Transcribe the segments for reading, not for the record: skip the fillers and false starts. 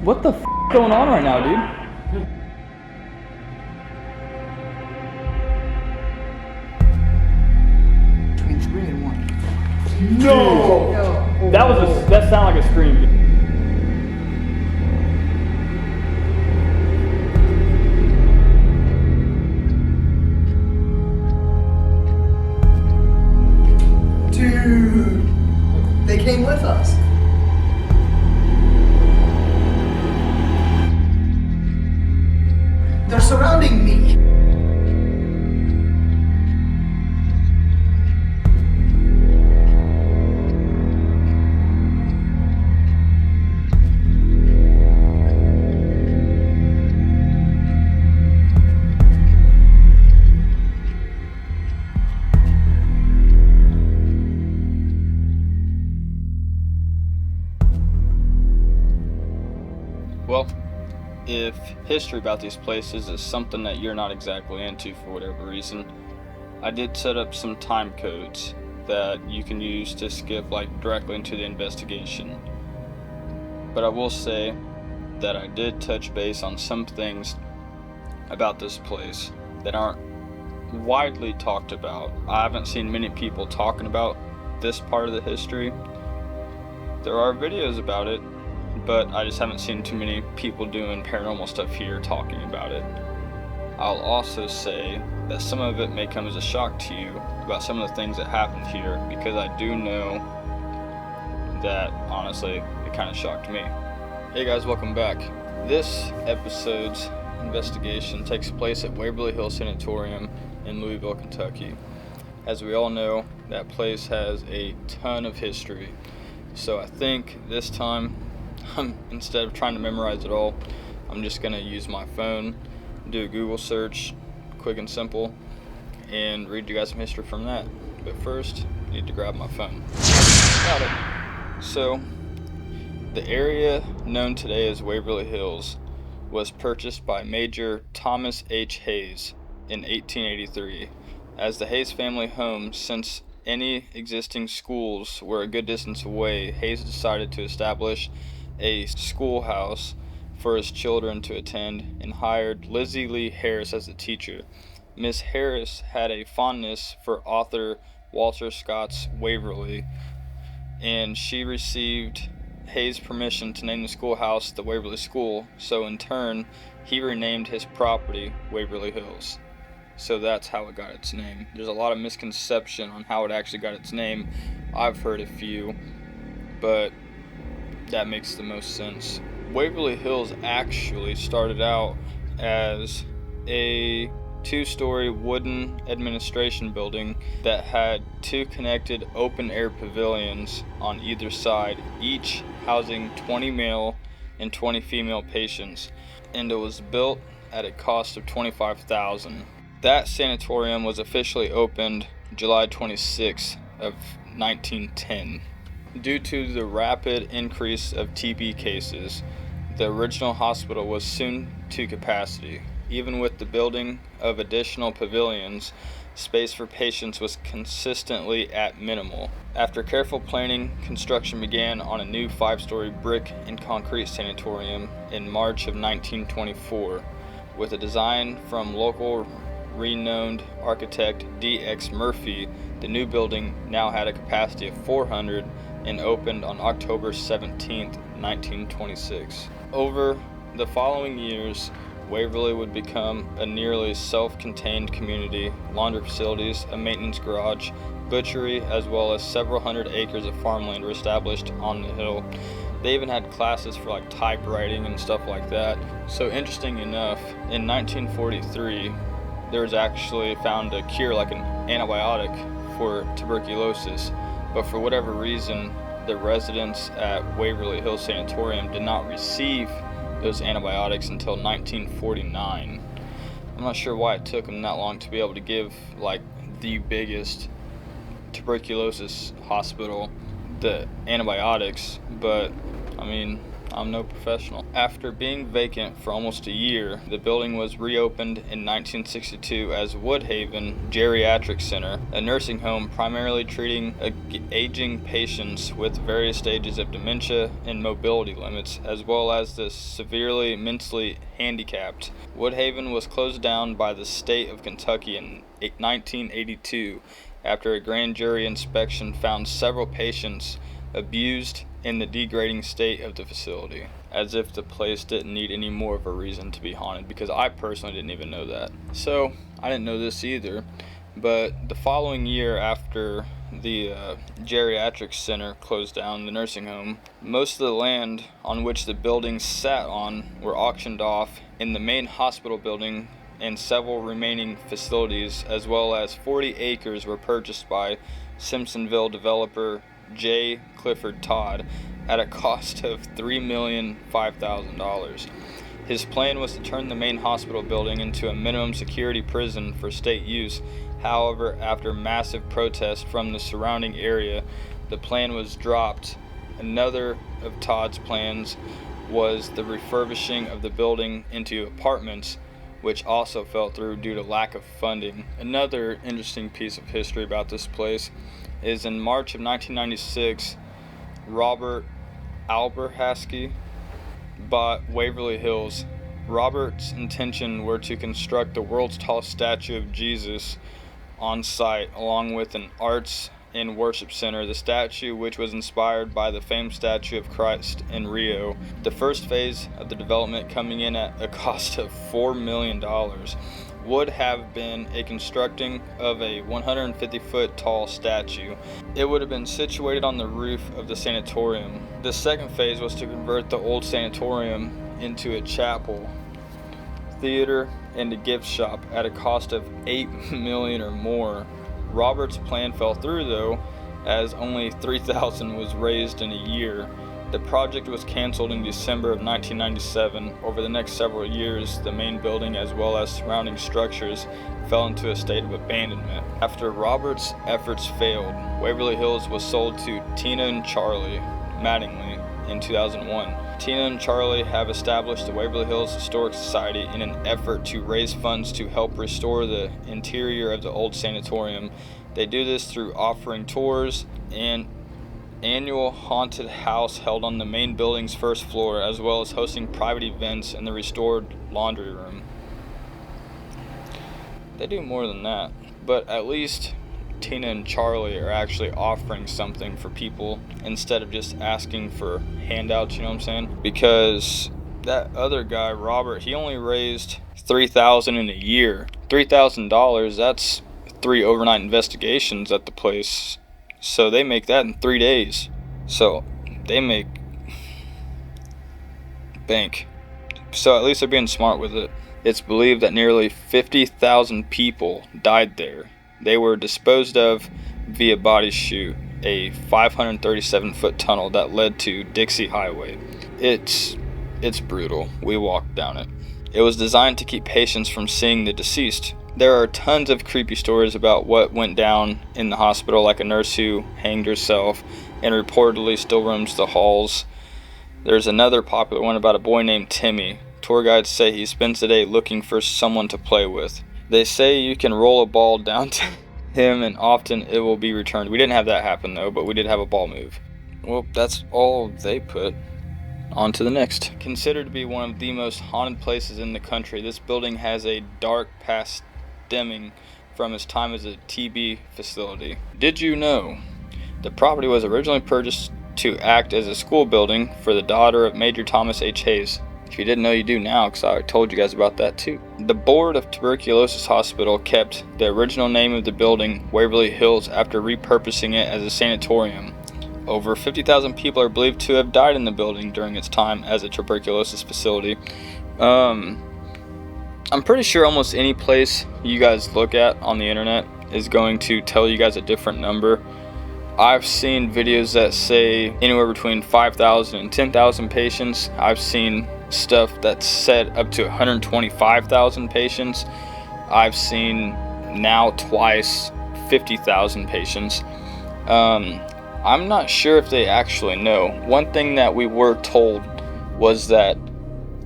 What the f going on right now, dude? Between 3 and 1. No! No. That sounded like a scream. Dude, they came with us. They're surrounding me. Well, if history about these places is something that you're not exactly into for whatever reason, I did set up some time codes that you can use to skip directly into the investigation. But I will say that I did touch base on some things about this place that aren't widely talked about. I haven't seen many people talking about this part of the history. There are videos about it, but I just haven't seen too many people doing paranormal stuff here talking about it. I'll also say that some of it may come as a shock to you about some of the things that happened here, because I do know that honestly it kind of shocked me. Hey guys, welcome back. This episode's investigation takes place at Waverly Hills Sanatorium in Louisville, Kentucky. As we all know, that place has a ton of history. So I think this time, instead of trying to memorize it all, I'm just going to use my phone, do a Google search, quick and simple, and read you guys some history from that. But first, I need to grab my phone. Got it. So, the area known today as Waverly Hills was purchased by Major Thomas H. Hayes in 1883 as the Hayes family home. Since any existing schools were a good distance away, Hayes decided to establish a schoolhouse for his children to attend and hired Lizzie Lee Harris as the teacher. Miss Harris had a fondness for author Walter Scott's Waverly, and she received Hayes' permission to name the schoolhouse the Waverly School, so in turn, he renamed his property Waverly Hills. So that's how it got its name. There's a lot of misconception on how it actually got its name. I've heard a few, but that makes the most sense. Waverly Hills actually started out as a 2-story wooden administration building that had 2 connected open-air pavilions on either side, each housing 20 male and 20 female patients, and it was built at a cost of $25,000. That sanatorium was officially opened July 26 of 1910. Due to the rapid increase of TB cases, the original hospital was soon to capacity. Even with the building of additional pavilions, space for patients was consistently at minimal. After careful planning, construction began on a new 5-story brick and concrete sanatorium in March of 1924. With a design from local renowned architect D.X. Murphy, the new building now had a capacity of 400 and opened on October 17, 1926. Over the following years, Waverly would become a nearly self-contained community. Laundry facilities, a maintenance garage, butchery, as well as several hundred acres of farmland were established on the hill. They even had classes for typewriting and stuff like that. So interesting enough, in 1943, there was actually found a cure, an antibiotic for tuberculosis. But for whatever reason, the residents at Waverly Hills Sanatorium did not receive those antibiotics until 1949. I'm not sure why it took them that long to be able to give the biggest tuberculosis hospital the antibiotics, but I mean, I'm no professional. After being vacant for almost a year, the building was reopened in 1962 as Woodhaven Geriatric Center, a nursing home primarily treating aging patients with various stages of dementia and mobility limits, as well as the severely mentally handicapped. Woodhaven was closed down by the state of Kentucky in 1982 after a grand jury inspection found several patients abused in the degrading state of the facility. As if the place didn't need any more of a reason to be haunted, because I personally didn't even know that. So, I didn't know this either, but the following year after the geriatric center closed down, the nursing home, most of the land on which the building sat on were auctioned off, in the main hospital building and several remaining facilities, as well as 40 acres were purchased by Simpsonville developer J. Clifford Todd at a cost of $3,005,000. His plan was to turn the main hospital building into a minimum security prison for state use. However, after massive protest from the surrounding area, the plan was dropped. Another of Todd's plans was the refurbishing of the building into apartments, which also fell through due to lack of funding. Another interesting piece of history about this place is in March of 1996, Robert Alberhasky bought Waverly Hills. Robert's intention were to construct the world's tallest statue of Jesus on site, along with an arts and worship center. The statue, which was inspired by the famed statue of Christ in Rio. The first phase of the development, coming in at a cost of $4 million, would have been a constructing of a 150-foot tall statue. It would have been situated on the roof of the sanatorium. The second phase was to convert the old sanatorium into a chapel, theater, and a gift shop at a cost of $8 million or more. Robert's plan fell through though, as only $3,000 was raised in a year. The project was canceled in December of 1997. Over the next several years, the main building as well as surrounding structures fell into a state of abandonment. After Robert's efforts failed, Waverly Hills was sold to Tina and Charlie Mattingly in 2001. Tina and Charlie have established the Waverly Hills Historic Society in an effort to raise funds to help restore the interior of the old sanatorium. They do this through offering tours and annual haunted house held on the main building's first floor, as well as hosting private events in the restored laundry room. They do more than that, but at least Tina and Charlie are actually offering something for people instead of just asking for handouts, you know what I'm saying? Because that other guy, Robert, he only raised $3,000 in a year. $3,000, that's 3 overnight investigations at the place. So they make that in 3 days. So they make bank. So at least they're being smart with it. It's believed that nearly 50,000 people died there. They were disposed of via body chute, a 537-foot tunnel that led to Dixie Highway. It's brutal. We walked down it. It was designed to keep patients from seeing the deceased. There are tons of creepy stories about what went down in the hospital, like a nurse who hanged herself and reportedly still roams the halls. There's another popular one about a boy named Timmy. Tour guides say he spends the day looking for someone to play with. They say you can roll a ball down to him and often it will be returned. We didn't have that happen though, but we did have a ball move. Well, that's all they put. On to the next. Considered to be one of the most haunted places in the country, this building has a dark past stemming from his time as a TB facility. Did you know the property was originally purchased to act as a school building for the daughter of Major Thomas H. Hayes? If you didn't know, you do now, because I told you guys about that too. The board of Tuberculosis Hospital kept the original name of the building, Waverly Hills, after repurposing it as a sanatorium. Over 50,000 people are believed to have died in the building during its time as a tuberculosis facility. I'm pretty sure almost any place you guys look at on the internet is going to tell you guys a different number. I've seen videos that say anywhere between 5,000 and 10,000 patients. I've seen stuff that's said up to 125,000 patients. I've seen now twice 50,000 patients. I'm not sure if they actually know. One thing that we were told was that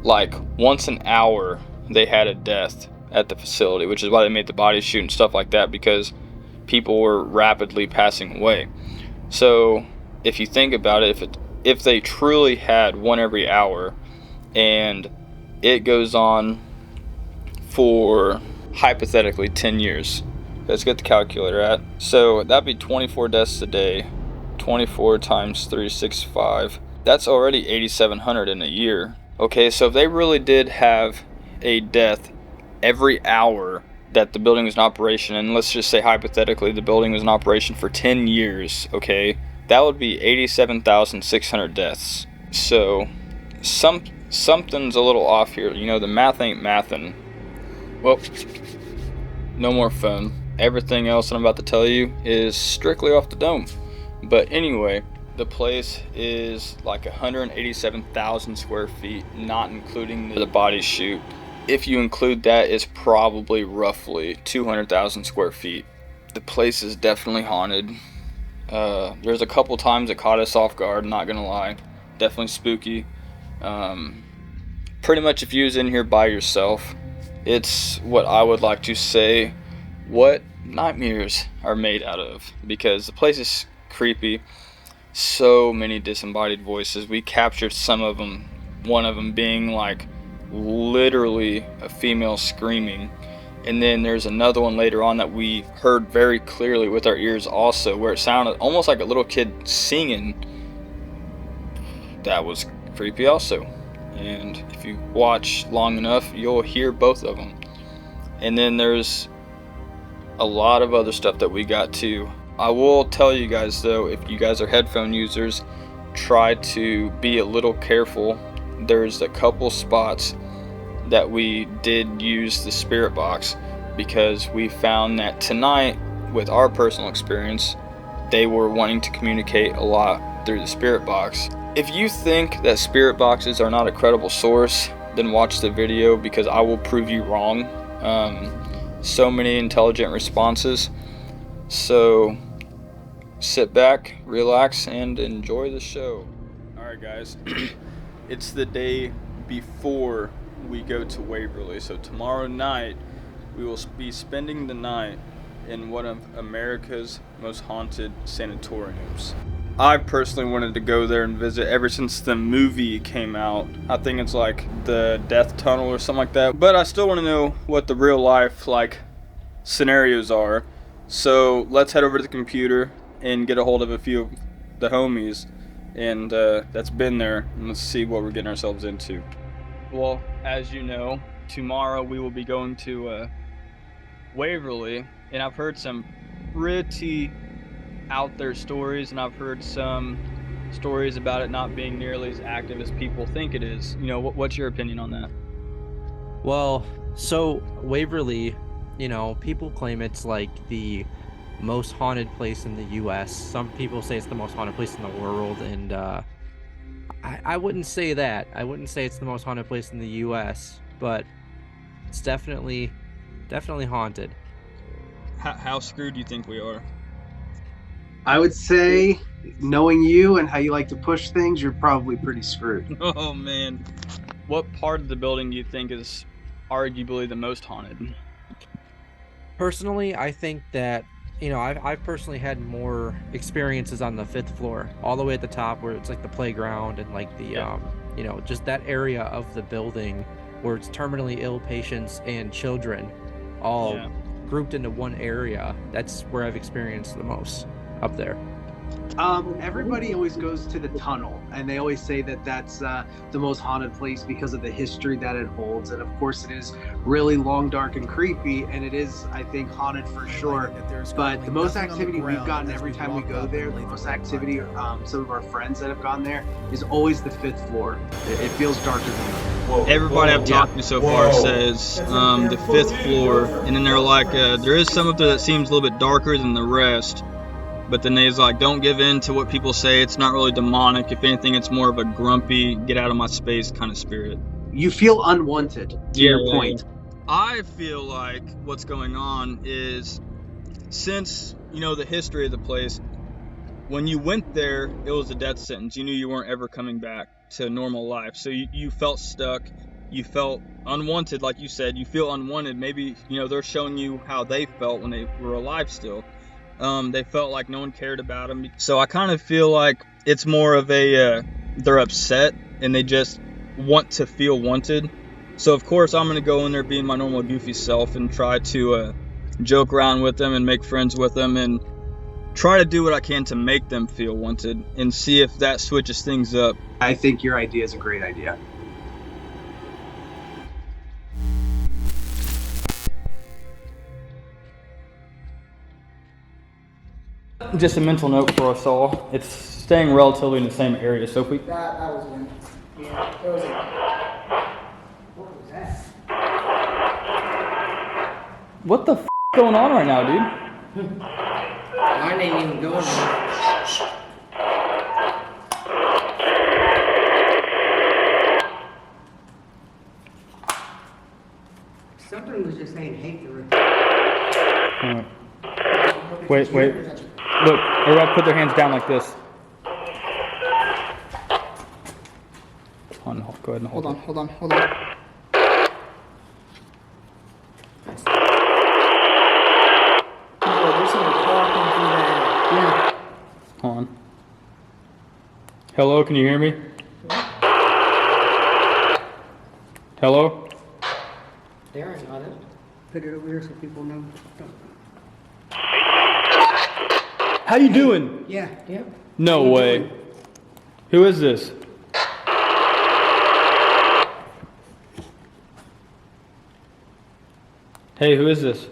like once an hour they had a death at the facility, which is why they made the body chute and stuff like that, because people were rapidly passing away. So if you think about it, if they truly had one every hour, and it goes on for hypothetically 10 years, let's get the calculator at, so that'd be 24 deaths a day. 24 times 365, that's already 8,700 in a year. Okay, so if they really did have a death every hour that the building was in operation, and let's just say hypothetically the building was in operation for 10 years, okay, that would be 87,600 deaths. So something's a little off here. You know, the math ain't mathin'. Well, no more fun. Everything else that I'm about to tell you is strictly off the dome. But anyway, the place is like 187,000 square feet, not including the body chute. If you include that, it's probably roughly 200,000 square feet. The place is definitely haunted. There's a couple times it caught us off guard, not gonna lie. Definitely spooky. Pretty much if you was in here by yourself, it's what I would like to say what nightmares are made out of, because the place is creepy. So many disembodied voices. We captured some of them, one of them being like literally a female screaming, and then there's another one later on that we heard very clearly with our ears also, where it sounded almost like a little kid singing. That was creepy also, and if you watch long enough you'll hear both of them. And then there's a lot of other stuff that we got too. I will tell you guys though, if you guys are headphone users, try to be a little careful. There's a couple spots that we did use the spirit box, because we found that tonight, with our personal experience, they were wanting to communicate a lot through the spirit box. If you think that spirit boxes are not a credible source, then watch the video, because I will prove you wrong. So many intelligent responses. So sit back, relax, and enjoy the show. Alright guys, it's the day before we go to Waverly. So tomorrow night we will be spending the night in one of America's most haunted sanatoriums. I personally wanted to go there and visit ever since the movie came out. I think it's like the Death Tunnel or something like that. But I still want to know what the real life like scenarios are. So let's head over to the computer and get a hold of a few of the homies and that's been there, and let's see what we're getting ourselves into. Well, as you know, tomorrow we will be going to Waverly, and I've heard some pretty out there stories, and I've heard some stories about it not being nearly as active as people think it is. You know, what's your opinion on that? Well, so Waverly, you know, people claim it's like the most haunted place in the U.S. Some people say it's the most haunted place in the world, and I wouldn't say that. I wouldn't say it's the most haunted place in the U.S., but it's definitely haunted. How screwed do you think we are? I would say, knowing you and how you like to push things, you're probably pretty screwed. Oh man. What part of the building do you think is arguably the most haunted? Personally, I think that, you know, I've personally had more experiences on the 5th floor, all the way at the top where it's like the playground and like the, you know, just that area of the building where it's terminally ill patients and children all grouped into one area. That's where I've experienced the most up there. Everybody always goes to the tunnel, and they always say that that's the most haunted place because of the history that it holds. And of course, it is really long, dark, and creepy, and it is, I think, haunted for sure. But the most activity we've gotten every time we go there, the most activity some of our friends that have gone there, is always the 5th floor. It feels darker than that. Everybody I've talked to so far says the 5th floor, and then they're like, there is some up there that seems a little bit darker than the rest. But then they's like, don't give in to what people say. It's not really demonic. If anything, it's more of a grumpy, get out of my space kind of spirit. You feel unwanted, to your point. I feel like what's going on is, since, you know, the history of the place, when you went there, it was a death sentence. You knew you weren't ever coming back. to normal life. So you felt stuck, you felt unwanted, like you said. You feel unwanted. Maybe, you know, they're showing you how they felt when they were alive still. They felt like no one cared about them. So I kind of feel like it's more of a they're upset and they just want to feel wanted. So of course I'm gonna go in there being my normal goofy self and try to joke around with them and make friends with them and try to do what I can to make them feel wanted and see if that switches things up. I think your idea is a great idea. Just a mental note for us all. It's staying relatively in the same area. So if we That was one. Yeah, there was a... What was that? what the f going on right now, dude? Mine ain't even going. Something was just saying hate the Wait. Look, everybody put their hands down like this. Go ahead and hold it. Hold on. There's somebody talking through that. Yeah. Hold on. Hello, can you hear me? Hello? Darren got it. Put it over here so people know. How you doing? Yeah. No way. Who is this? Hey, who is this?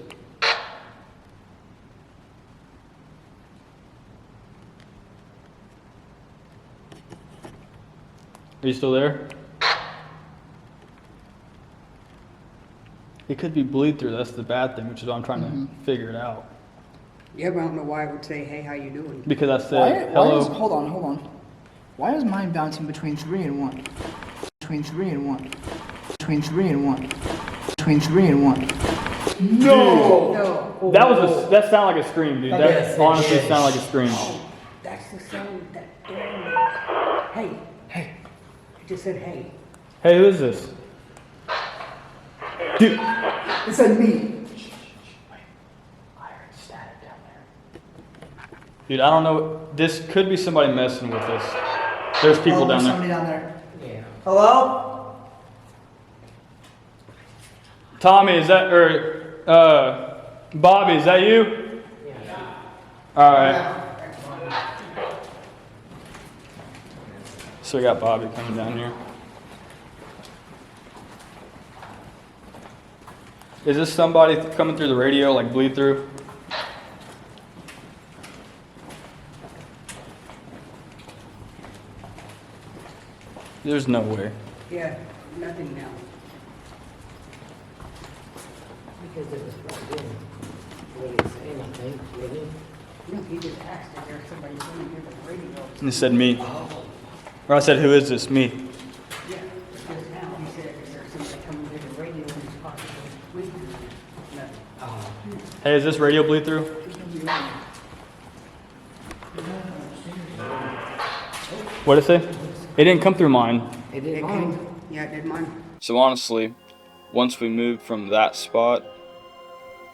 Are you still there? It could be bleed through, that's the bad thing, which is why I'm trying to figure it out. Yeah, but I don't know why I would say, hey, how you doing? Because I said, hello. Hold on. Why is mine bouncing between 3 and 1? Between 3 and 1. Between 3 and 1. Between 3 and 1. No. That sounded like a scream, dude. That honestly sounded like a scream. That's the sound that Hey. It just said hey. Hey, who is this? Dude. It said me. Dude, I don't know. This could be somebody messing with us. There's people down there. Somebody down there. Yeah. Hello? Tommy, is that, Bobby, is that you? Yeah. All right. So we got Bobby coming down here. Is this somebody coming through the radio, like bleed through? There's no way. Yeah, nothing now. Because it was plugged in. What did it say, nothing, really? No, he just asked if there's somebody coming near the radio. And it said me. Or I said, who is this? Me. Yeah, just now he said, is there somebody coming near the radio and he's possibly bleeding? Nothing. Hey, is this radio bleed through? What did it say? It didn't come through mine. It did mine. Yeah, it did mine. So honestly, once we moved from that spot,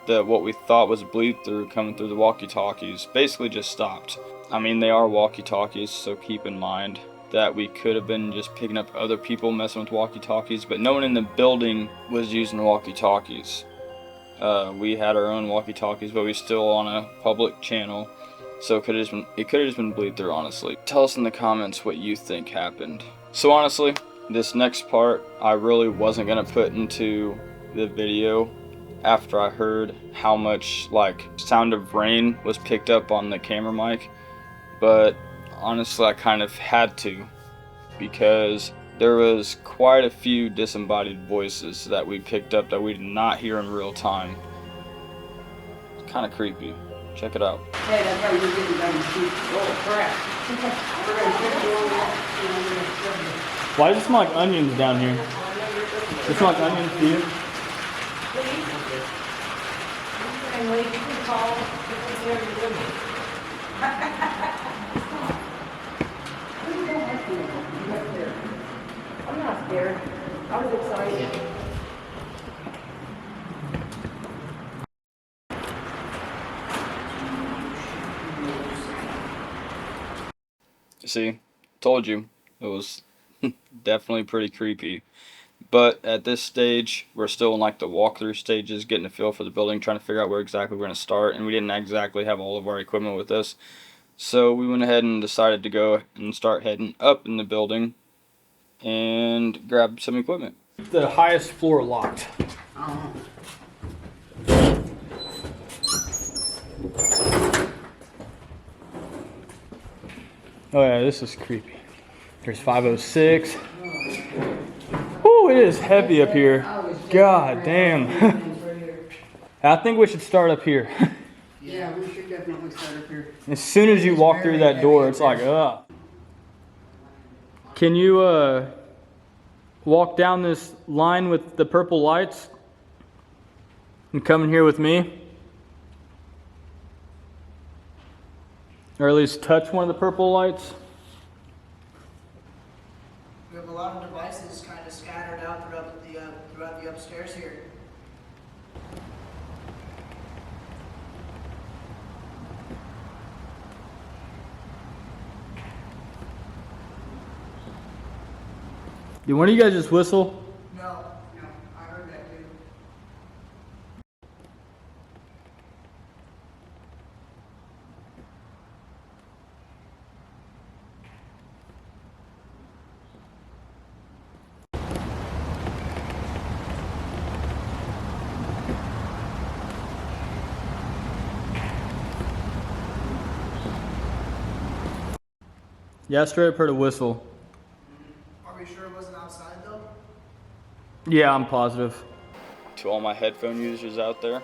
that what we thought was bleed through coming through the walkie-talkies basically just stopped. I mean, they are walkie-talkies, so keep in mind that we could have been just picking up other people messing with walkie-talkies, but no one in the building was using walkie-talkies. We had our own walkie-talkies, but we still on a public channel, so it could have just been bleed through, honestly. Tell us in the comments what you think happened. So honestly, this next part I really wasn't gonna put into the video after I heard how much like sound of rain was picked up on the camera mic, but honestly I kind of had to, because there was quite a few disembodied voices that we picked up that we did not hear in real time. It's kind of creepy. Check it out. Hey, that's why we're getting done with shoot. Oh, crap. We're going to put you on that. Why does it smell like onions down here? Does it smell like onions to you? I'm not scared. I was excited. See, told you. It was definitely pretty creepy. But at this stage, we're still in like the walkthrough stages, getting a feel for the building, trying to figure out where exactly we're going to start. And we didn't exactly have all of our equipment with us. So we went ahead and decided to go and start heading up in the building and grab some equipment. The highest floor locked. Oh yeah, this is creepy. There's 506. Ooh, it is heavy up here. God damn. I think we should start up here. Yeah, we should definitely start up here. As soon as you walk through that door, it's like, ugh. Can you walk down this line with the purple lights and come in here with me? Or at least touch one of the purple lights? We have a lot of devices kind of scattered out throughout the upstairs here. Did one of you guys just whistle? No, I heard that too. Yeah, I straight up heard a whistle. Are we sure it wasn't outside though? Yeah, I'm positive. To all my headphone users out there,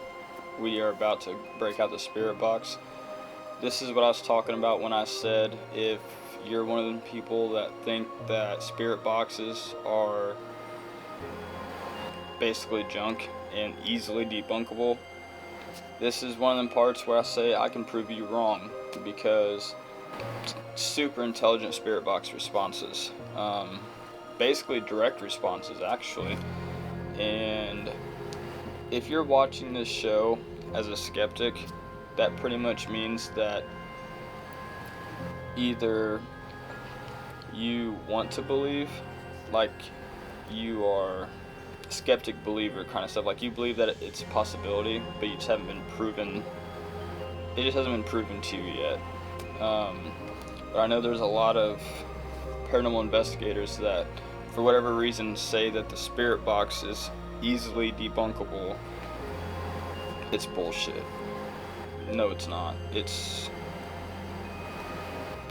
we are about to break out the spirit box. This is what I was talking about when I said if you're one of them people that think that spirit boxes are basically junk and easily debunkable, this is one of them parts where I say I can prove you wrong, because super intelligent spirit box responses, basically direct responses actually. And if you're watching this show as a skeptic, that pretty much means that either you want to believe, like you are a skeptic believer kind of stuff, like you believe that it's a possibility, but you just haven't been proven, it just hasn't been proven to you yet. But I know there's a lot of paranormal investigators that, for whatever reason, say that the spirit box is easily debunkable. It's bullshit. No, it's not. It's...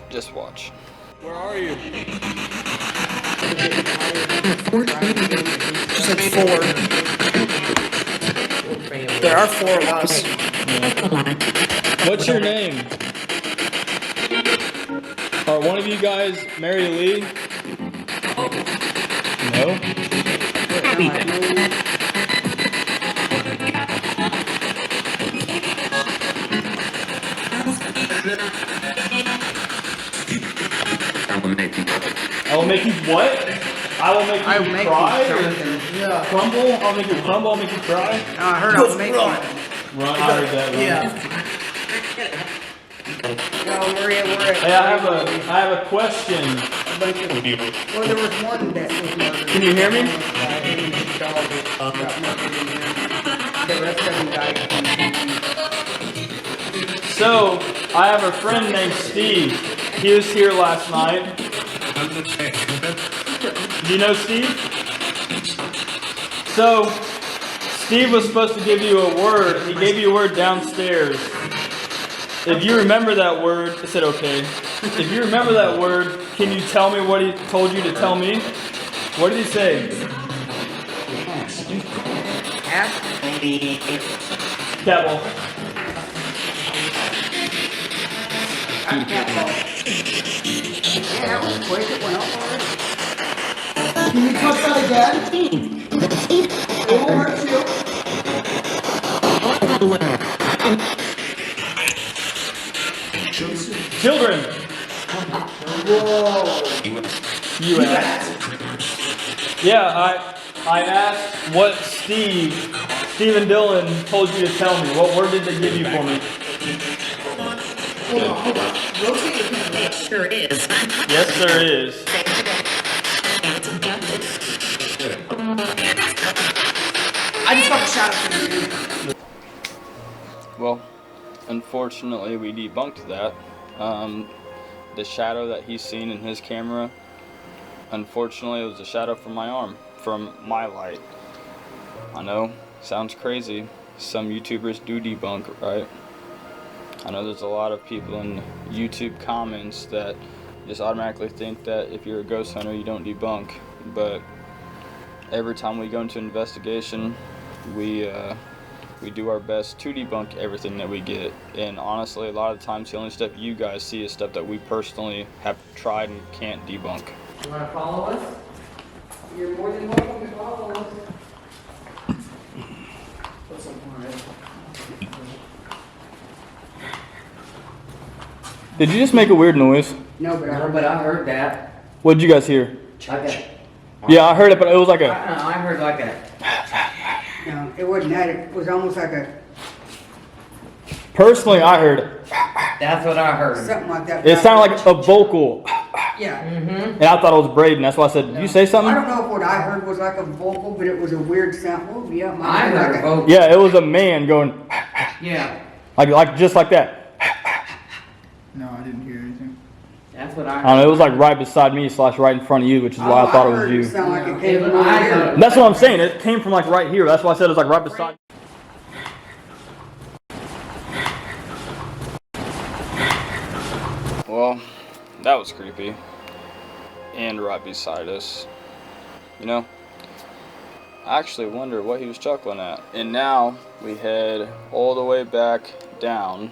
just watch. Where are you? Said 4. There are 4 of us. What's your name? Are one of you guys Mary Lee? No? I will make you what? I will make you cry? Yeah. Crumble? I'll make you crumble, I'll make you cry? I heard I was making Run, I heard that one. Yeah. No, we're in. Hey, I have a question. Well, there was one that was murdered. Can you hear me? The rest of them died. So, I have a friend named Steve. He was here last night. Do you know Steve? So, Steve was supposed to give you a word. He gave you a word downstairs. If you remember that word, I said okay. If you remember that word, can you tell me what he told you to tell me? What did he say? Catball. Yeah, that was quick. It went up already. Can you touch that again? It will hurt you. Children. Whoa. U.S. Yeah, I asked what Steve and Dylan told you to tell me. What word did they give you for me? Hold on. Rotate your camera. Sure is. Yes, there is. I just got a shout out to you. Well, unfortunately, we debunked that. The shadow that he's seen in his camera, unfortunately, it was a shadow from my arm, from my light. I know, sounds crazy. Some YouTubers do debunk, right? I know there's a lot of people in YouTube comments that just automatically think that if you're a ghost hunter, you don't debunk. But every time we go into an investigation, we do our best to debunk everything that we get. And honestly, a lot of the times the only stuff you guys see is stuff that we personally have tried and can't debunk. You want to follow us? You're more than welcome to follow us. What's up, Mario? Did you just make a weird noise? No, but I heard that. What did you guys hear? Like Yeah, I heard it, but it was like a... I heard like a. No, it wasn't that. It was almost like a Personally, I heard... That's what I heard. something like that. It sounded like a vocal. Yeah. And I thought it was Bradyn. That's why I said, did you say I something? don't know if what I heard was like a vocal, but it was a weird sound. Oh, yeah, I heard a like vocal. Yeah, it was a man going... Yeah, Like just like that. No, I didn't hear anything. that's what I I heard. don't know, it was like right beside me / right in front of you, which is why I thought it was heard you. It sound like it Yeah. came from over I here. heard- That's what I'm saying. It came from like right here. That's why I said it was like right beside. Well, that was creepy. And right beside us. You know, I actually wonder what he was chuckling at. And now we head all the way back down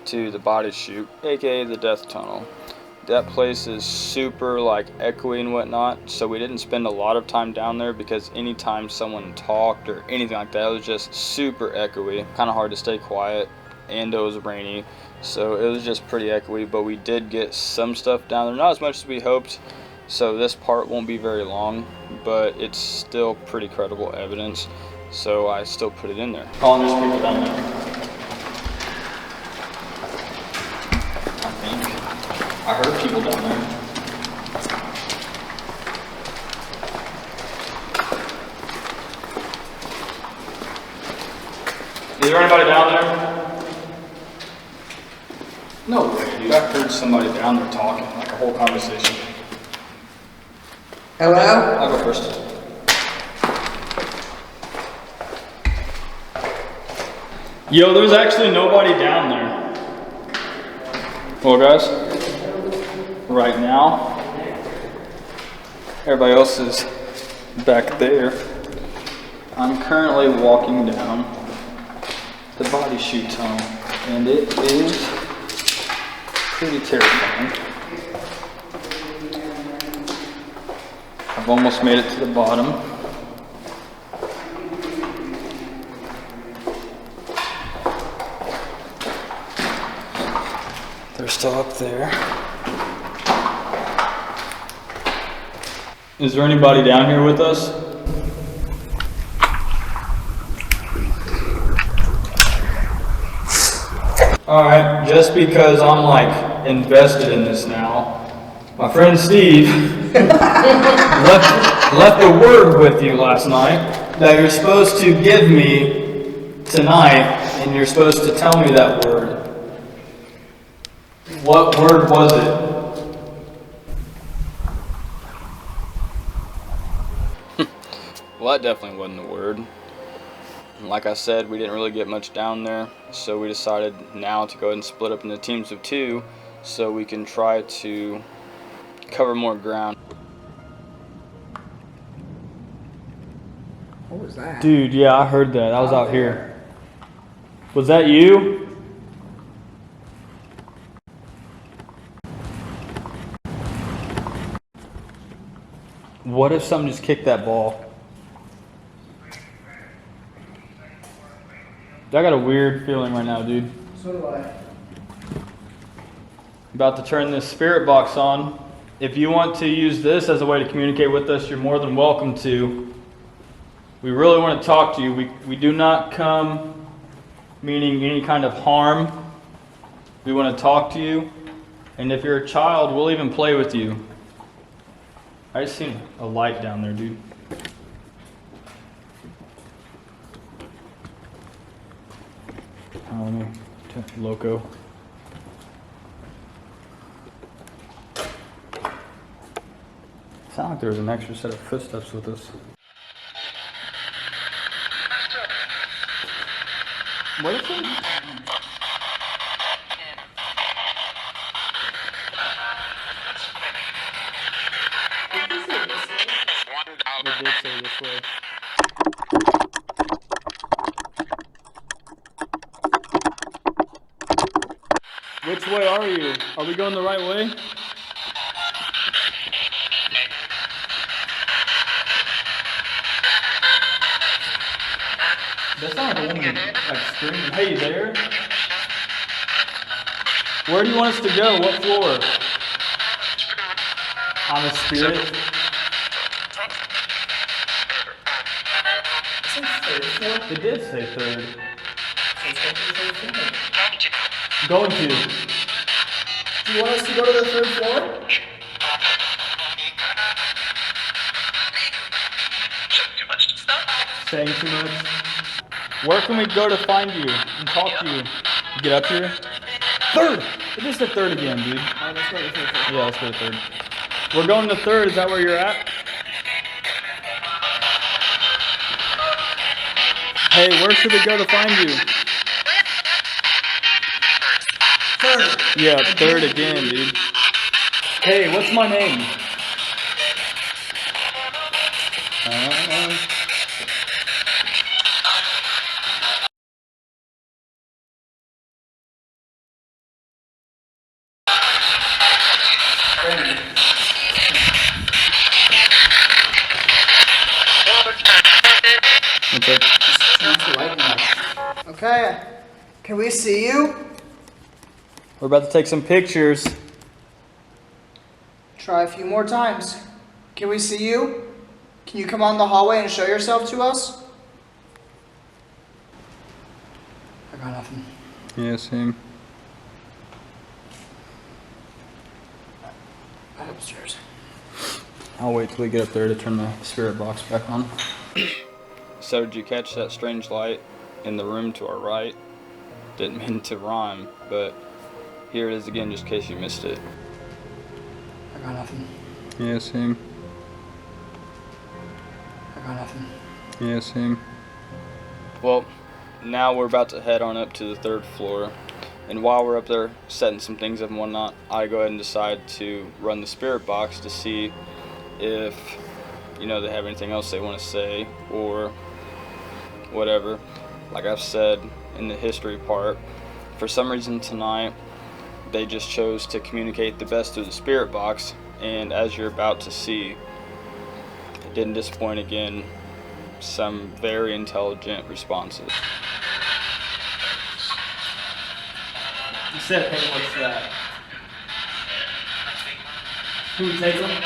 to the body chute, aka the death tunnel. That place is super like echoey and whatnot, so we didn't spend a lot of time down there because anytime someone talked or anything like that, it was just super echoey, kind of hard to stay quiet, and it was rainy, so it was just pretty echoey. But we did get some stuff down there, not as much as we hoped, so this part won't be very long, but it's still pretty credible evidence, so I still put it in there. Calling there's people down there. I heard people down there. Is there anybody down there? No way, dude. I heard somebody down there talking, like a whole conversation. Hello? I'll go first. Yo, there's actually nobody down there. Well, guys, right now, everybody else is back there. I'm currently walking down the body chute tunnel, and it is pretty terrifying. I've almost made it to the bottom. They're still up there. Is there anybody down here with us? Alright, just because I'm like invested in this now, my friend Steve left a word with you last night that you're supposed to give me tonight, and you're supposed to tell me that word. What word was it? Well, that definitely wasn't the word. Like I said, we didn't really get much down there, so we decided now to go ahead and split up into teams of 2 so we can try to cover more ground. What was that? Dude, yeah, I heard that. I was out here. Was that you? What if something just kicked that ball? I got a weird feeling right now, dude. So do I. About to turn this spirit box on. If you want to use this as a way to communicate with us, you're more than welcome to. We really want to talk to you. We do not come meaning any kind of harm. We want to talk to you. And if you're a child, we'll even play with you. I just seen a light down there, dude. Let me loco. Sound like there was an extra set of footsteps with us. What is it? It did say this way. Which way are you? Are we going the right way? That sounded like a woman like screaming. Hey, you there? Where do you want us to go? What floor? On the spirit? It did say third. Going to. Do you want us to go to the third floor? Saying too much. Where can we go to find you and talk to you? You get up here? Third! It is the third again, dude. Alright, let's go to the third floor. Yeah, let's go to third. We're going to third. Is that where you're at? Hey, where should we go to find you? Third. Yeah, third again, dude. Hey, what's my name? Okay. Okay. Can we see you? We're about to take some pictures. Try a few more times. Can we see you? Can you come on the hallway and show yourself to us? I got nothing. Yeah, same. I'm upstairs. I'll wait till we get up there to turn the spirit box back on. So did you catch that strange light in the room to our right? Didn't mean to rhyme, but here it is again just in case you missed it. I got nothing. Yeah, same. I got nothing. Yeah, same. Well, now we're about to head on up to the third floor. And while we're up there setting some things up and whatnot, I go ahead and decide to run the spirit box to see if, you know, they have anything else they want to say or whatever. Like I've said in the history part, for some reason tonight, they just chose to communicate the best through the spirit box. And as you're about to see, it didn't disappoint again. Some very intelligent responses. You said, hey, what's that? Can we take them?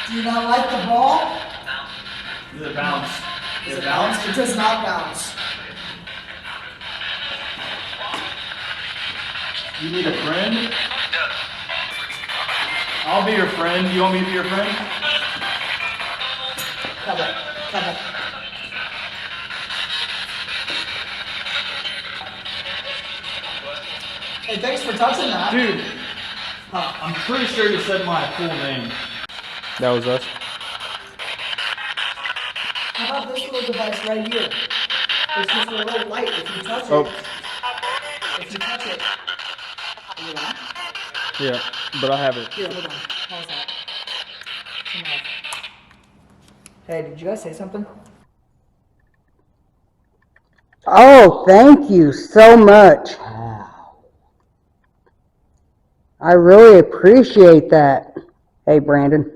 Do you not like the ball? Does it bounce? Does it bounce? It does not bounce. You need a friend? I'll be your friend. You want me to be your friend? Come on. Come on. Hey, thanks for touching that. Dude, I'm pretty sure you said my full name. That was us. How about this little device right here? It's just a little light. If you touch Oh. it, if you touch it, are you on? Yeah, but I have it. Here, hold on. Pause that. Turn it off. Hey, did you guys say something? Oh, thank you so much. I really appreciate that. Hey, Brandon.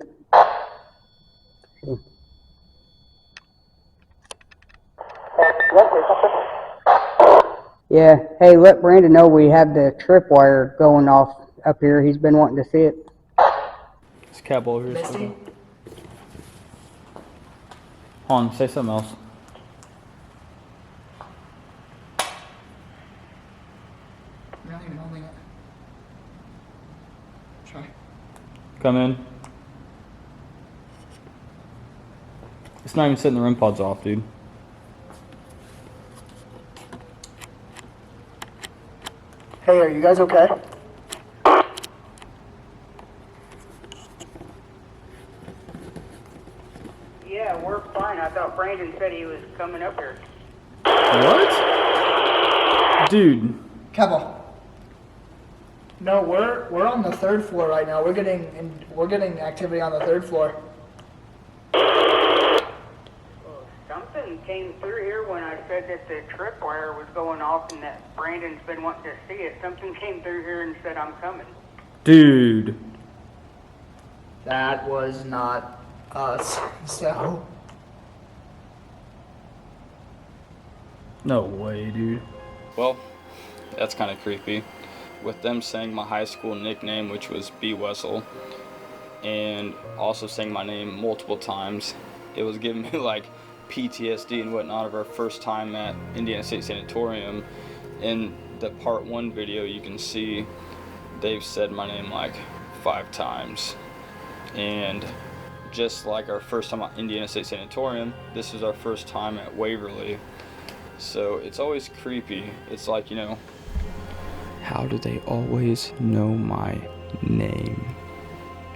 Yeah, hey, let Brandon know we have the tripwire going off up here. He's been wanting to see it. This cat ball over here. Misty? Hold on, say something else. You're not even holding it. Try. Come in. It's not even setting the REM pods off, dude. Hey, are you guys okay? Yeah, we're fine. I thought Brandon said he was coming up here. What? Dude. Keppel. No, we're on the 3rd floor right now. We're getting activity on the 3rd floor. Something came through here when I said that the tripwire was going off and that Brandon's been wanting to see it. Something came through here and said, I'm coming. Dude. That was not us. So No way, dude. Well, that's kind of creepy. With them saying my high school nickname, which was B. Wessel, and also saying my name multiple times, it was giving me like PTSD and whatnot of our first time at Indiana State Sanatorium. In the part 1 video, you can see they've said my name like 5 times. And just like our first time at Indiana State Sanatorium, this is our first time at Waverly. So it's always creepy. It's like, you know, how do they always know my name?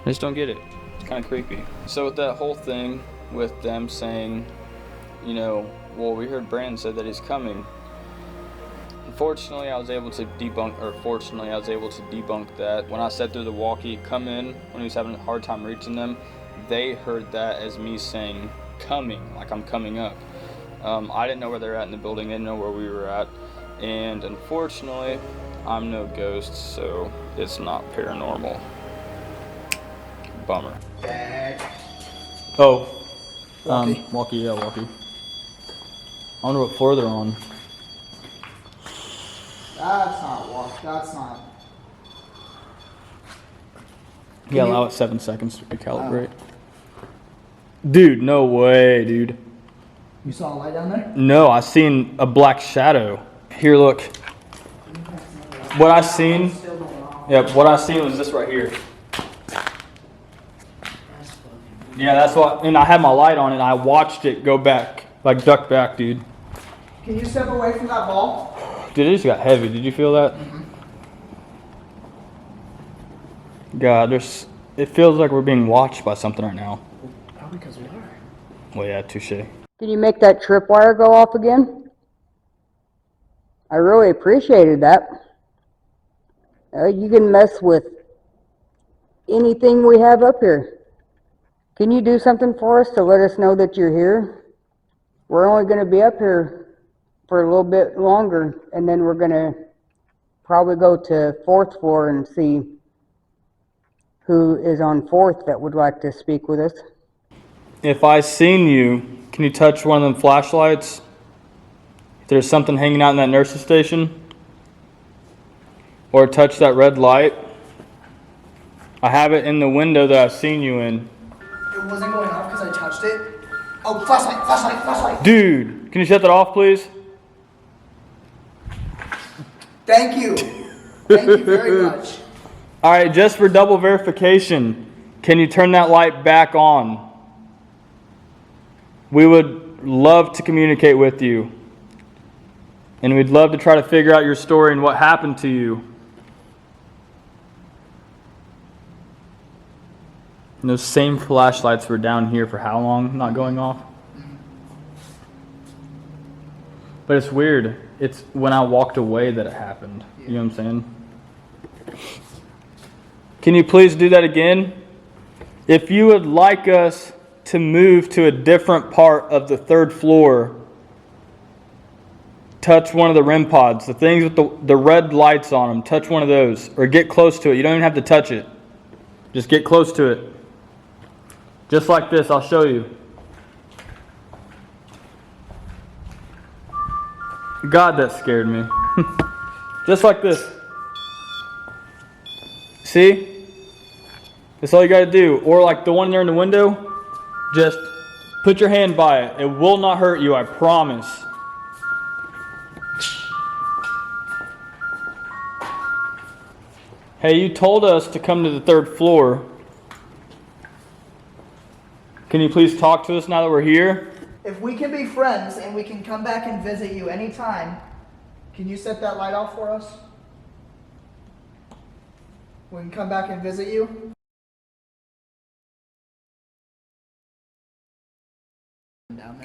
I just don't get it. It's kind of creepy. So with that whole thing with them saying, you know, well, we heard Brandon said that he's coming. Fortunately, I was able to debunk that. When I said through the walkie, come in, when he was having a hard time reaching them, they heard that as me saying coming, like I'm coming up. I didn't know where they're at in the building, didn't know where we were at. And unfortunately, I'm no ghost, so it's not paranormal. Bummer. Oh. Walkie. Walkie, yeah, walkie. I wonder what floor they're on. that's not walk. That's not. Yeah, allow it 7 seconds to recalibrate. Dude, no way, dude. You saw a light down there? No, I seen a black shadow. Here, look. What I seen, what I seen was this right here. Yeah, that's what, and I had my light on and I watched it go back, like duck back, dude. Can you step away from that ball? Dude, it just got heavy. Did you feel that? God, it feels like we're being watched by something right now. Probably because we are. Well, yeah, touche. Can you make that tripwire go off again? I really appreciated that. You can mess with anything we have up here. Can you do something for us to let us know that you're here? We're only going to be up here for a little bit longer, and then we're going to probably go to 4th floor and see who is on 4th that would like to speak with us. If I seen you, can you touch one of them flashlights? If there's something hanging out in that nurse's station? Or touch that red light? I have it in the window that I've seen you in. It wasn't going off because I touched it. Oh, flashlight. Dude, can you shut that off, please? Thank you. Thank you very much. All right, just for double verification, can you turn that light back on? We would love to communicate with you. And we'd love to try to figure out your story and what happened to you. And those same flashlights were down here for how long, not going off? But it's weird. It's when I walked away that it happened. You know what I'm saying? Can you please do that again? If you would like us to move to a different part of the 3rd floor, touch one of the REM pods, the things with the red lights on them, touch one of those, or get close to it. You don't even have to touch it. Just get close to it. Just like this, I'll show you. God, that scared me. Just like this. See? That's all you gotta do. Or like the one there in the window, just put your hand by it. It will not hurt you, I promise. Hey, you told us to come to the 3rd floor. Can you please talk to us now that we're here? If we can be friends and we can come back and visit you anytime, can you set that light off for us? We can come back and visit you.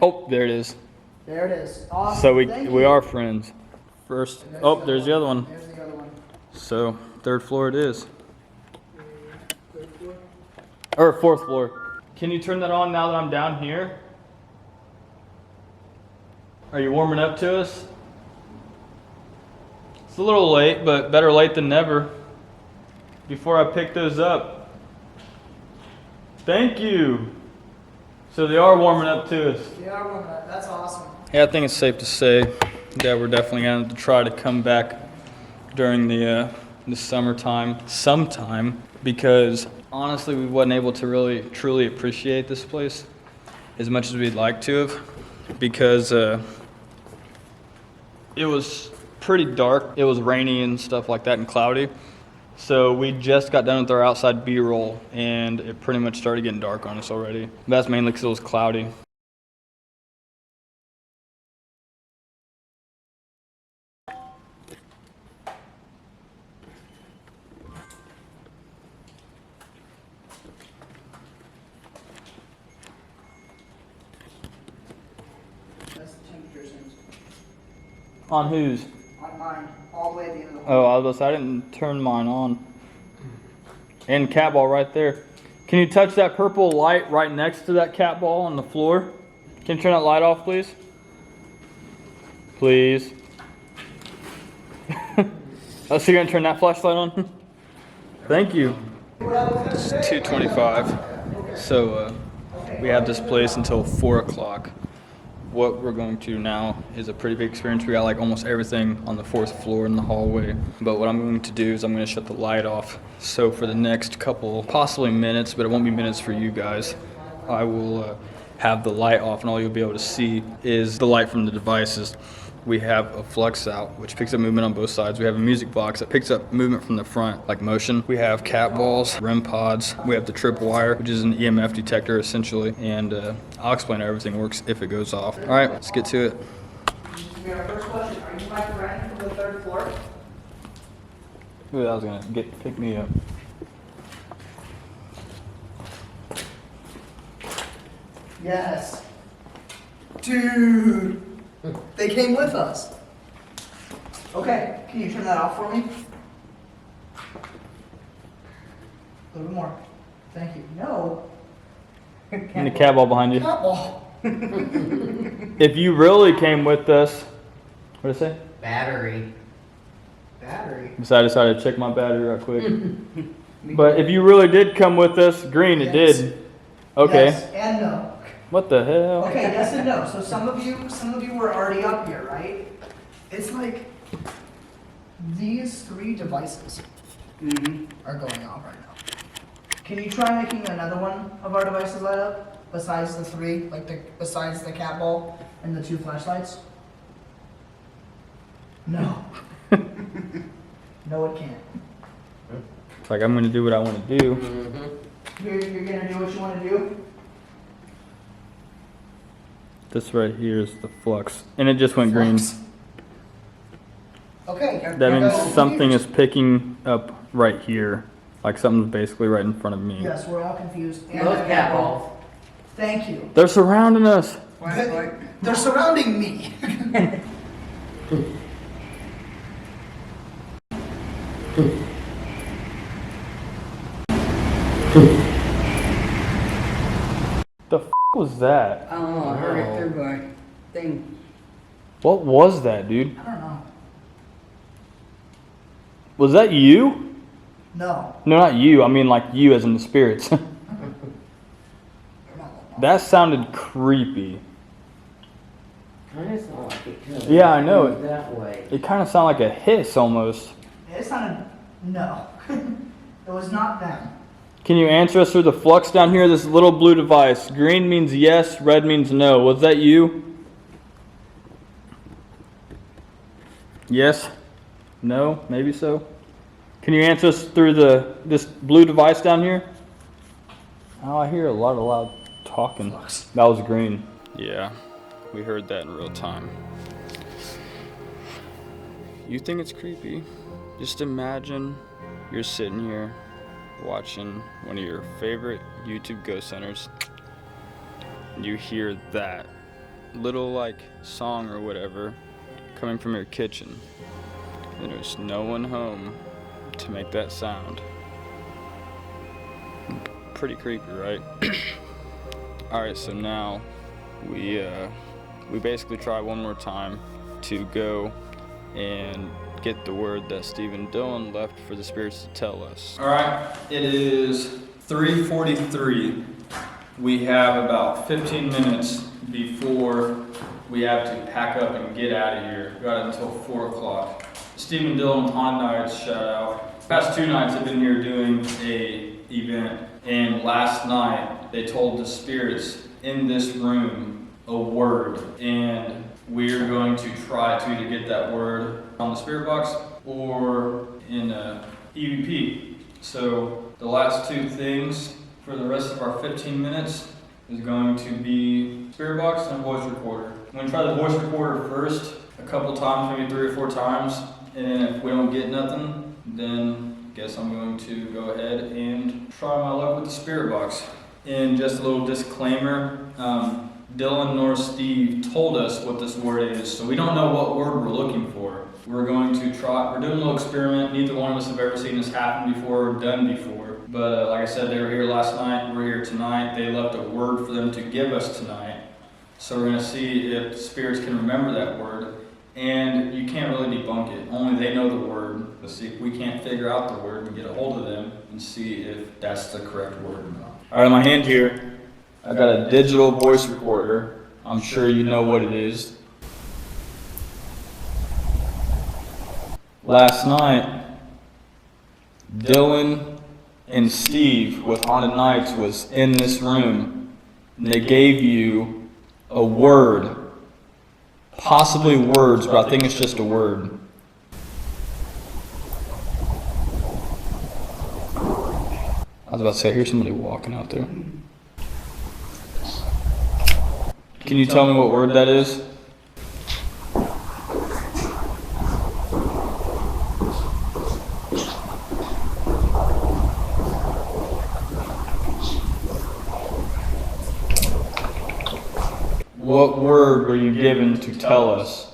Oh, there it is. There it is. Awesome. So Thank we you. are friends. First, oh, there's the other one. There's the other one. So 3rd floor it is. 3rd floor. Or 4th floor. Can you turn that on now that I'm down here? Are you warming up to us? It's a little late, but better late than never. Before I pick those up. Thank you. So they are warming up to us. Yeah, that's awesome. Yeah, I think it's safe to say that we're definitely going to try to come back during the summertime sometime, because honestly we wasn't able to really truly appreciate this place as much as we'd like to have, because it was pretty dark. It was rainy and stuff like that and cloudy. So we just got done with our outside B-roll and it pretty much started getting dark on us already. That's mainly because it was cloudy. That's the temperature sense. On whose? On mine, all the way at the end of the Oh, I was about to say, I didn't turn mine on. And cat ball right there. Can you touch that purple light right next to that cat ball on the floor? Can you turn that light off, please? Please. Oh, so you're gonna turn that flashlight on? Thank you. It's 2:25. So we have this place until 4 o'clock. What we're going to do now is a pretty big experience. We got like almost everything on the 4th floor in the hallway. But what I'm going to do is I'm going to shut the light off. So for the next couple, possibly minutes, but it won't be minutes for you guys, I will have the light off, and all you'll be able to see is the light from the devices. We have a flux out, which picks up movement on both sides. We have a music box that picks up movement from the front, like motion. We have cat balls, REM pods. We have the tripwire, which is an EMF detector essentially. And I'll explain how everything works if it goes off. All right, let's get to it. Our first question, are you my friend from the 3rd floor? Ooh, I was gonna pick me up. Yes. Dude, they came with us. Okay, can you turn that off for me? A little bit more. Thank you. No. And the cat ball behind you. Cat ball. If you really came with us, what did it say? Battery. Battery. So I decided to check my battery right quick. But if you really did come with us, green, it Yes. did. Okay. Yes and no. What the hell? Okay, yes and no. So some of you were already up here, right? It's like these 3 devices are going off right now. Can you try making another one of our devices light up besides the 3, besides the cat ball and the 2 flashlights? No. No, it can't. It's like I'm gonna do what I want to do. You're gonna do what you want to do. This right here is the flux, and it just went green. Flux. Okay. That means something is picking up right here, like something's basically right in front of me. Yes, we're all confused. And Those the cat balls. Thank you. They're surrounding us. They're surrounding me. The f was that? I don't know, I heard it through my thing. What was that, dude? I don't know. Was that you? No. No, not you. I mean like you as in the spirits. That sounded creepy. Kind of sound like it could. Yeah, I know That way. It kind of sounded like a hiss almost. It sounded no. It was not them. Can you answer us through the flux down here? This little blue device. Green means yes, red means no. Was that you? Yes? No? Maybe so? Can you answer us through this blue device down here? Oh, I hear a lot of loud talking. That was green. Yeah, we heard that in real time. You think it's creepy? Just imagine you're sitting here watching one of your favorite YouTube ghost hunters, and you hear that little like song or whatever coming from your kitchen, and there's no one home to make that sound. Pretty creepy, right? Alright, so now we basically try one more time to go and get the word that Steve and Dylan left for the spirits to tell us. Alright, it is 3:43. We have about 15 minutes before we have to pack up and get out of here. We got until 4 o'clock. Steve and Dylan with Haunted Nights, shout out. Past 2 nights I've been here doing a event, and last night they told the spirits in this room a word, and we're going to try to either get that word on the spirit box or in e.r.p. So the last 2 things for the rest of our 15 minutes is going to be spirit box and voice recorder. I'm going to try the voice recorder first a couple times, maybe 3 or 4 times, and then if we don't get nothing, then I guess I'm going to go ahead and try my luck with the spirit box. And just a little disclaimer, Dylan nor Steve told us what this word is, so we don't know what word we're looking for. We're going to try, we're doing a little experiment. Neither one of us have ever seen this happen before or done before. But like I said, they were here last night, we're here tonight. They left a word for them to give us tonight. So we're going to see if the spirits can remember that word. And you can't really debunk it. Only they know the word. Let's see if we can't figure out the word and get a hold of them and see if that's the correct word or not. All right, in my hand here, I got a digital voice recorder. I'm sure you know what it is. Last night, Dylan and Steve with Haunted Nights was in this room, and they gave you a word. Possibly words, but I think it's just a word. I was about to say, I hear somebody walking out there. Can you tell me what word that is? What word were you given to tell us?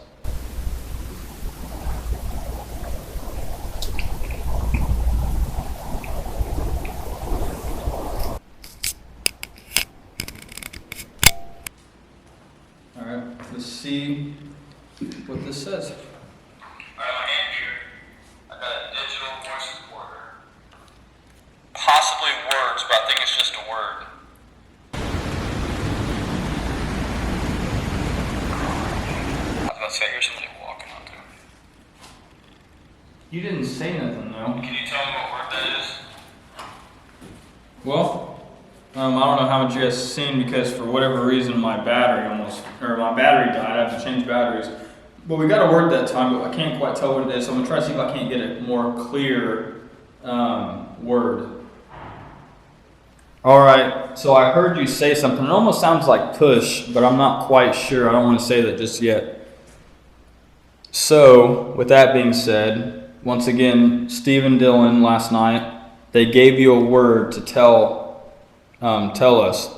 All right, let's see what this says. All right, my hand here. I got a digital voice recorder. Possibly words, but I think it's just a word. I hear somebody walking out there. You didn't say nothing though. Can you tell me what word that is? Well, I don't know how much you guys have seen because for whatever reason my battery died. I have to change batteries. But we got a word that time, but I can't quite tell what it is. So I'm gonna try to see if I can't get a more clear word. All right. So I heard you say something. It almost sounds like push, but I'm not quite sure. I don't want to say that just yet. So, with that being said, once again, Steve and Dylan last night, they gave you a word to tell us.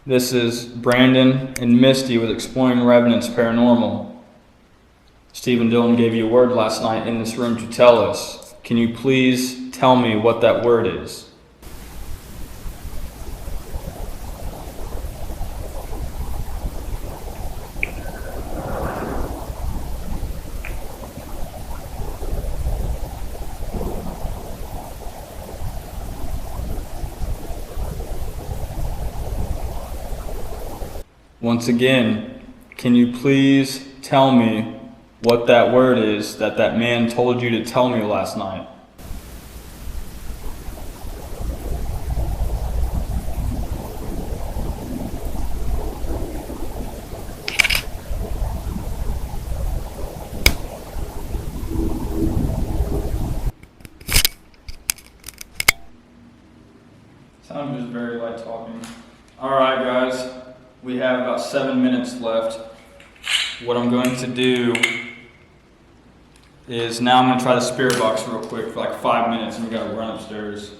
This is Bradyn and Misty with Exploring Revenants Paranormal. Steve and Dylan gave you a word last night in this room to tell us. Can you please tell me what that word is? Once again, can you please tell me what that word is that man told you to tell me last night? Sounded just very light talking. Alright guys, we have about 7 minutes left. What I'm going to do is now I'm going to try the spirit box real quick for like 5 minutes and we got to run upstairs.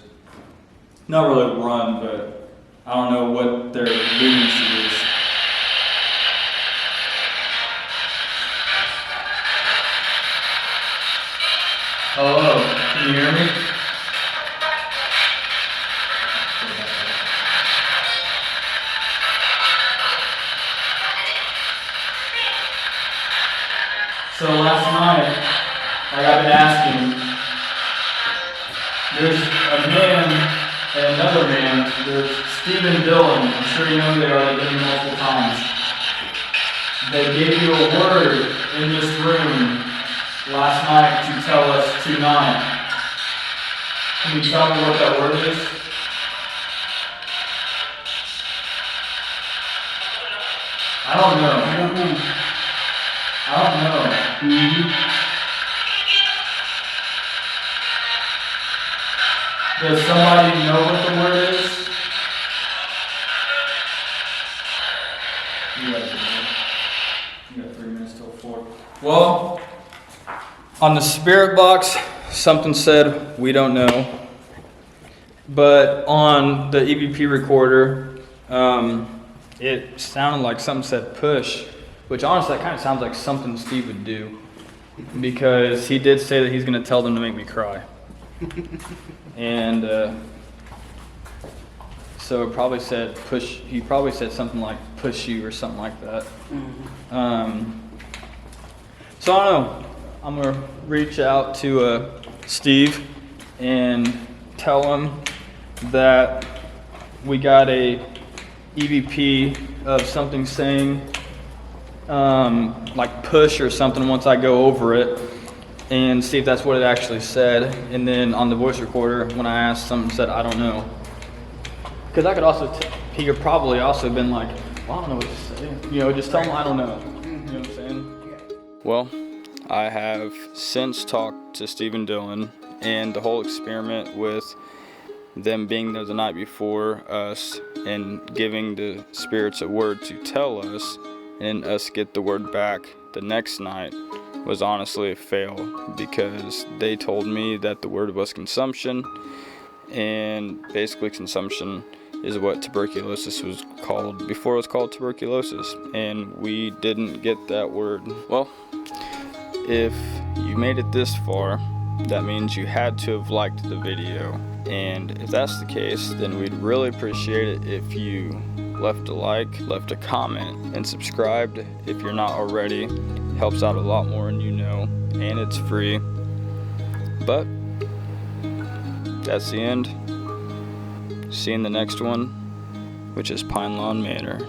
Not really run, but I don't know what their leniency is. Hello, can you hear me? So last night, like I've been asking, there's a man and another man, there's Steve and Dylan, I'm sure you know who they are, they've been here multiple times. They gave you a word in this room last night to tell us tonight. Can you tell me what that word is? I don't know. I don't know. Does somebody know what the word is? You got 3 minutes till 4. Well, on the spirit box, something said, we don't know. But on the EVP recorder, it sounded like something said push, which honestly, that kind of sounds like something Steve would do. Because he did say that he's going to tell them to make me cry. And so it probably said push, he probably said something like push you or something like that. So I don't know. I'm going to reach out to Steve and tell him that we got a EVP of something saying like push or something once I go over it and see if that's what it actually said. And then on the voice recorder, when I asked, something said, I don't know. Because I could also, he could probably also been like, well, I don't know what to say. You know, just tell him I don't know. You know what I'm saying? Well, I have since talked to Steve and Dylan, and the whole experiment with them being there the night before us and giving the spirits a word to tell us and us get the word back the next night was honestly a fail, because they told me that the word was consumption, and basically consumption is what tuberculosis was called before it was called tuberculosis, and we didn't get that word. Well, if you made it this far, that means you had to have liked the video, and if that's the case, then we'd really appreciate it if you left a like, left a comment, and subscribed if you're not already. Helps out a lot more than you know, and it's free. But that's the end. See you in the next one, which is Pine Lawn Manor.